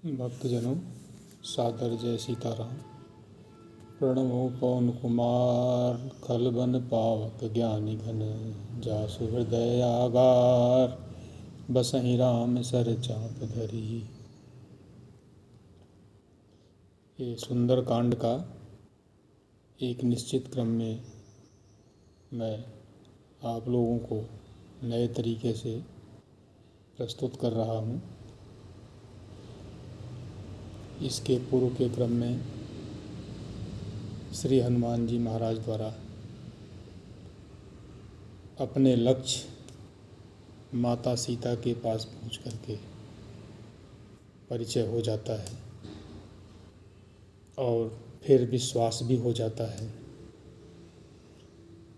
भक्तजनों, सादर जय सीताराम। प्रणमो पवन कुमार, खलबन पावक ज्ञानी घन, जासु हृदय आगार, बसहि राम सर चाप धरी। ये सुंदर कांड का एक निश्चित क्रम में मैं आप लोगों को नए तरीके से प्रस्तुत कर रहा हूँ। इसके पूर्व के क्रम में श्री हनुमान जी महाराज द्वारा अपने लक्ष्य माता सीता के पास पहुँच करके परिचय हो जाता है और फिर विश्वास भी हो जाता है।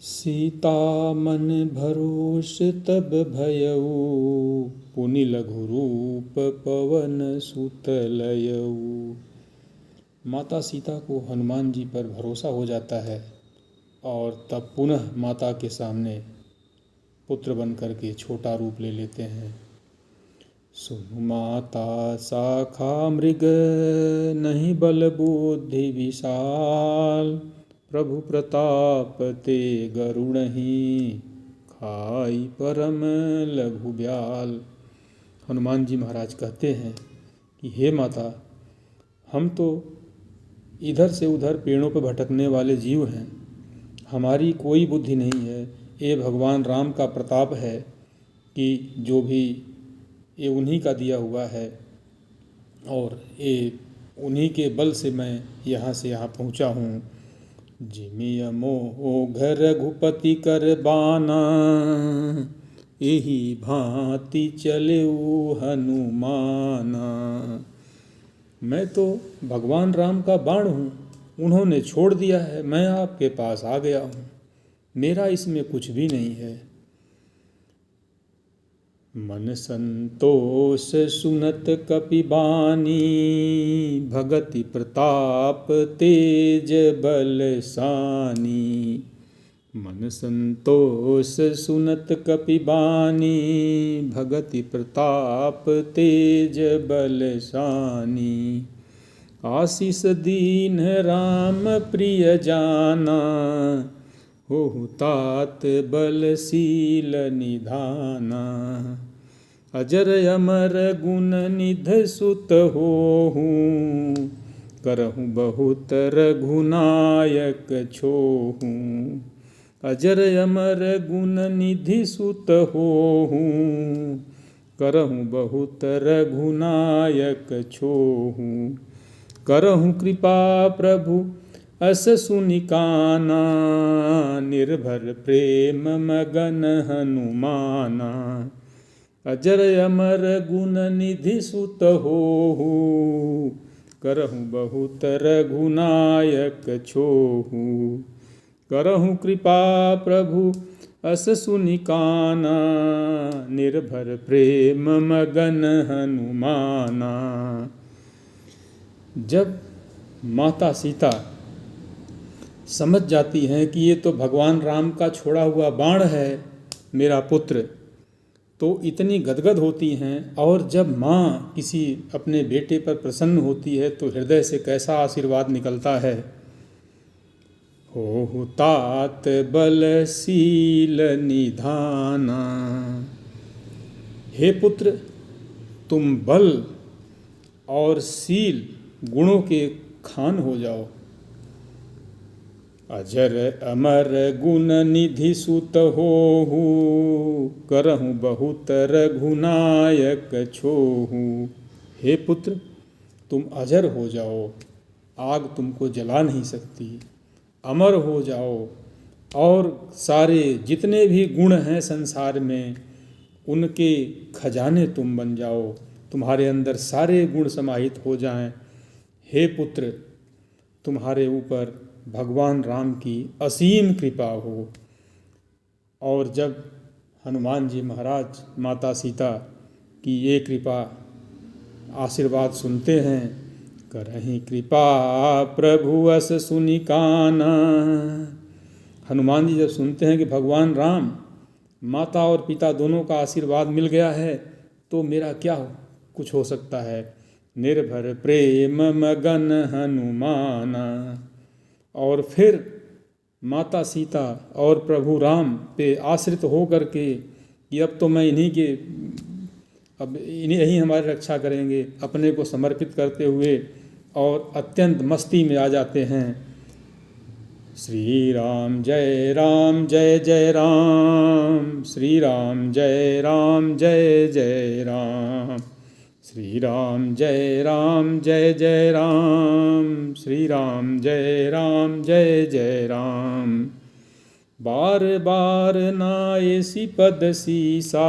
सीता मन भरोस तब भयऊ, पुनि लघु रूप पवन सुत लयऊ। माता सीता को हनुमान जी पर भरोसा हो जाता है और तब पुनः माता के सामने पुत्र बन करके छोटा रूप ले लेते हैं। सुनु माता शाखा मृग, नहीं बल बुद्धि विशाल, प्रभु प्रताप ते गरुड़हि, खाई परम लघु ब्याल। हनुमान जी महाराज कहते हैं कि हे माता, हम तो इधर से उधर पेड़ों पर भटकने वाले जीव हैं, हमारी कोई बुद्धि नहीं है। ये भगवान राम का प्रताप है कि जो भी ये उन्हीं का दिया हुआ है और ये उन्हीं के बल से मैं यहाँ से यहाँ पहुँचा हूँ। जिमिय मोह रघुपति कर बाना, यही भांति चलेऊ हनुमाना। मैं तो भगवान राम का बाण हूँ, उन्होंने छोड़ दिया है, मैं आपके पास आ गया हूँ, मेरा इसमें कुछ भी नहीं है। मन संतोष सुनत कपिबानी, भगति प्रताप तेज बलसानी। मन संतोष सुनत कपिबानी, भगति प्रताप तेज बलसानी। आशीष दीन राम प्रिय जाना, होहु तात बलशील निधाना। अजर अमर गुण निध सुत होहु, करहु बहुत रघुनायक छोहु। अजर अमर गुण निधि सुत होहु, करहु बहुत रघुनायक छोहु। करहु कृपा प्रभु अस सुनि काना, निर्भर प्रेम मगन हनुमाना। अजर अमर गुण निधि सुत होहु, करहु बहुत रघुनायक छोहु। करहु कृपा प्रभु अस सुनि काना, निर्भर प्रेम मगन हनुमाना। जब माता सीता समझ जाती हैं कि ये तो भगवान राम का छोड़ा हुआ बाण है मेरा पुत्र, तो इतनी गदगद होती हैं। और जब माँ किसी अपने बेटे पर प्रसन्न होती है तो हृदय से कैसा आशीर्वाद निकलता है। होहु तात बलशील निधाना। हे पुत्र, तुम बल और शील गुणों के खान हो जाओ। अजर अमर गुण निधि सुत होहु, करहु बहुत रघुनायक छोहु। हे पुत्र, तुम अजर हो जाओ, आग तुमको जला नहीं सकती। अमर हो जाओ और सारे जितने भी गुण हैं संसार में, उनके खजाने तुम बन जाओ, तुम्हारे अंदर सारे गुण समाहित हो जाएं। हे पुत्र, तुम्हारे ऊपर भगवान राम की असीम कृपा हो। और जब हनुमान जी महाराज माता सीता की ये कृपा आशीर्वाद सुनते हैं, करहि कृपा प्रभु अस सुनि काना। हनुमान जी जब सुनते हैं कि भगवान राम, माता और पिता दोनों का आशीर्वाद मिल गया है, तो मेरा क्या कुछ हो सकता है। निर्भर प्रेम मगन हनुमाना। और फिर माता सीता और प्रभु राम पे आश्रित हो करके कि अब तो मैं अब इन्हीं यही हमारी रक्षा करेंगे, अपने को समर्पित करते हुए और अत्यंत मस्ती में आ जाते हैं। श्री राम जय जय राम, श्री राम जय जय राम, श्री राम जय जय राम, श्री राम जय जय राम। बार बार नाये सिपद सीसा,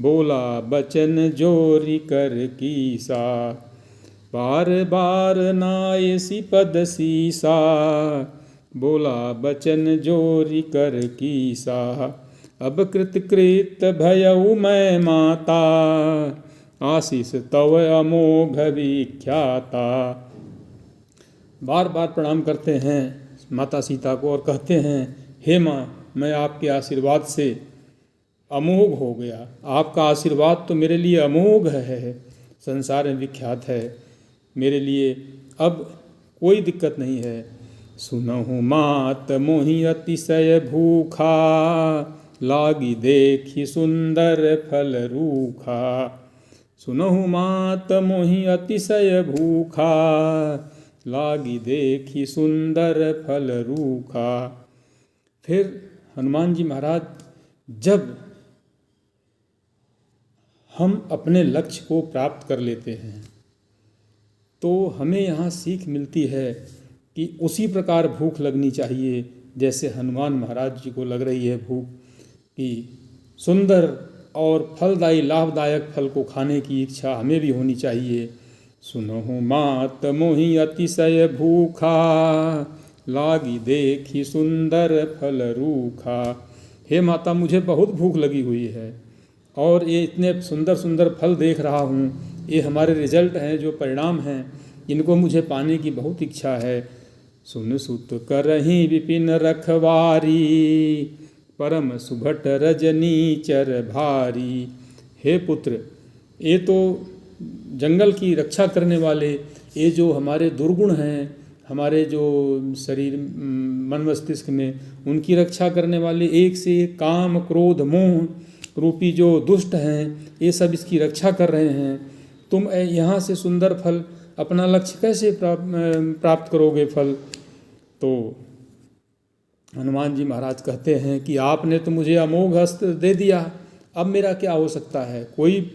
बोला बचन जोरी कर कीसा। बार बार नाये सिपद सीसा, बोला बचन जोरी कर कीसा। अब कृत भयउ मैं माता, आशीष तव अमोघ विख्याता। बार बार प्रणाम करते हैं माता सीता को और कहते हैं, हे माँ, मैं आपके आशीर्वाद से अमोघ हो गया। आपका आशीर्वाद तो मेरे लिए अमोघ है, संसार में विख्यात है। मेरे लिए अब कोई दिक्कत नहीं है। सुनहु मात मोहि अतिशय भूखा, लागी देखी सुंदर फल रूखा। सुनहु मात मोहि अतिशय भूखा, लागी देखी सुंदर फल रूखा। फिर हनुमान जी महाराज, जब हम अपने लक्ष्य को प्राप्त कर लेते हैं तो हमें यहाँ सीख मिलती है कि उसी प्रकार भूख लगनी चाहिए जैसे हनुमान महाराज जी को लग रही है भूख, कि सुंदर और फलदायी लाभदायक फल को खाने की इच्छा हमें भी होनी चाहिए। सुनहु मात मोहि अतिशय भूखा, लागी देखी सुंदर फल रूखा। हे माता, मुझे बहुत भूख लगी हुई है और ये इतने सुंदर सुंदर फल देख रहा हूँ। ये हमारे रिजल्ट हैं, जो परिणाम हैं, इनको मुझे पाने की बहुत इच्छा है। सुन सुत करहि विपिन रखवारी, परम सुभट रजनी चर भारी। हे पुत्र, ये तो जंगल की रक्षा करने वाले, ये जो हमारे दुर्गुण हैं, हमारे जो शरीर मन मस्तिष्क में, उनकी रक्षा करने वाले एक से एक काम क्रोध मोह रूपी जो दुष्ट हैं, ये सब इसकी रक्षा कर रहे हैं। तुम यहाँ से सुंदर फल, अपना लक्ष्य कैसे प्राप्त करोगे फल? तो हनुमान जी महाराज कहते हैं कि आपने तो मुझे अमोघ अस्त्र दे दिया, अब मेरा क्या हो सकता है? कोई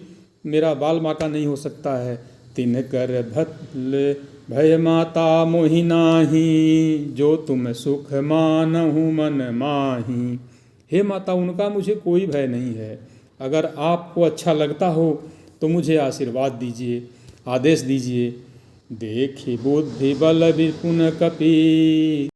मेरा बाल बांका नहीं हो सकता है। तिनकर भल भय माता मोहि नाहि, जो तुम सुख मानहु मन माहि। हे माता, उनका मुझे कोई भय नहीं है। अगर आपको अच्छा लगता हो तो मुझे आशीर्वाद दीजिए, आदेश दीजिए। देखि बुद्धि बल विपुन कपि,